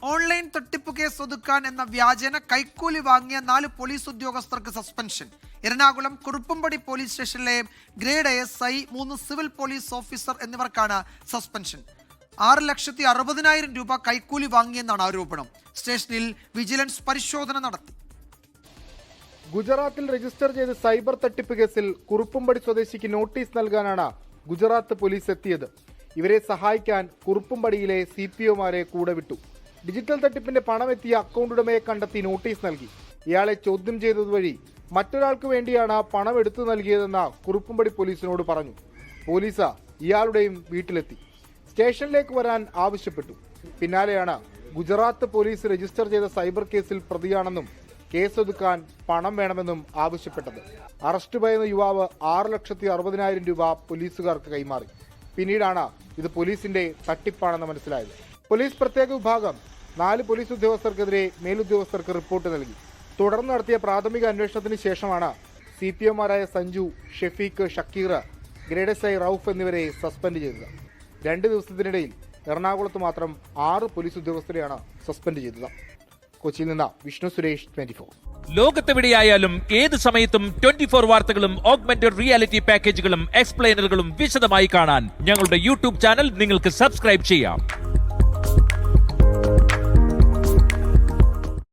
Online തട്ടിപ്പ് case ഒതുക്കാൻ എന്ന വ്യാജേന കൈക്കൂലി വാങ്ങിയ 4 പോലീസ് ഉദ്യോഗസ്ഥർക്ക് സസ്പെൻഷൻ. എറണാകുളം കുറുപ്പുംപടി പോലീസ് സ്റ്റേഷനിലെ grade ASI, 3 civil police officer എന്നിവർക്കാണ് സസ്പെൻഷൻ. 6,60,000 രൂപ കൈക്കൂലി വാങ്ങിയെന്നാണ് ആരോപണം. സ്റ്റേഷനിൽ വിജിലൻസ് പരിശോധന നടത്തി. ഗുജറാത്തിൽ രജിസ്റ്റർ ചെയ്ത സൈബർ തട്ടിപ്പ് കേസിൽ കുറുപ്പുംപടി സ്വദേശിക്ക് നോട്ടീസ് നൽകാനാണ് ഗുജറാത്ത് പോലീസ് എത്തിയത്. ഇവരെ സഹായിക്കാൻ കുറുപ്പുംപടിയിലെ CPOമാരെ കൂടെ വിട്ടു. ഡിജിറ്റൽ തട്ടിപ്പിന്റെ പണമെത്തിയ അക്കൗണ്ട് ഉടമയെ കണ്ടെത്തി നോട്ടീസ് നൽകി. ഇയാളെ ചോദ്യം ചെയ്തതുവഴി മറ്റൊരാൾക്ക് വേണ്ടിയാണ് പണം എടുത്തു നൽകിയതെന്ന് കുറുപ്പുംപടി പോലീസിനോട് പറഞ്ഞു. പോലീസ് ഇയാളുടെയും വീട്ടിലെത്തി സ്റ്റേഷനിലേക്ക് വരാൻ ആവശ്യപ്പെട്ടു. പിന്നാലെയാണ് ഗുജറാത്ത് പോലീസ് രജിസ്റ്റർ ചെയ്ത സൈബർ കേസിൽ പ്രതിയാണെന്നും കേസൊതുക്കാൻ പണം വേണമെന്നും ആവശ്യപ്പെട്ടത്. അറസ്റ്റ് ഭയന്ന യുവാവ് 6,60,000 രൂപ പോലീസുകാർക്ക് കൈമാറി. പിന്നീടാണ് ഇത് പോലീസിന്റെ തട്ടിപ്പാണെന്ന് മനസ്സിലായത്. പോലീസ് പ്രത്യേക വിഭാഗം 4 പോലീസ് ഉദ്യോഗസ്ഥർക്കെതിരെ മേലുദ്യോഗസ്ഥർക്ക് റിപ്പോർട്ട് നൽകി. തുടർന്ന് നടത്തിയ പ്രാഥമിക അന്വേഷണത്തിന് ശേഷമാണ് CPOമാരായ സഞ്ജു, ഷെഫീഖ്, ഷക്കീർ, ഗ്രേഡ് SI റൌഫ് എന്നിവരെ സസ്പെൻഡ് ചെയ്തത്. 2 ദിവസത്തിനിടയിൽ എറണാകുളത്ത് മാത്രം 6 പോലീസ് ഉദ്യോഗസ്ഥരെയാണ് സസ്പെൻഡ് ചെയ്തത്. കൊച്ചിയിൽ നിന്ന് വിഷ്ണു സുരേഷ്, 24. ലോകത്തെവിടെയായാലും ഏത് സമയത്തും 24 വാർത്തകളും ഓഗ്മെന്റഡ് റിയാലിറ്റി പാക്കേജുകളും എക്സ്പ്ലെയിനറുകളും വിശദമായി കാണാൻ ഞങ്ങളുടെ YouTube ചാനൽ നിങ്ങൾക്ക് സബ്സ്ക്രൈബ് ചെയ്യാം.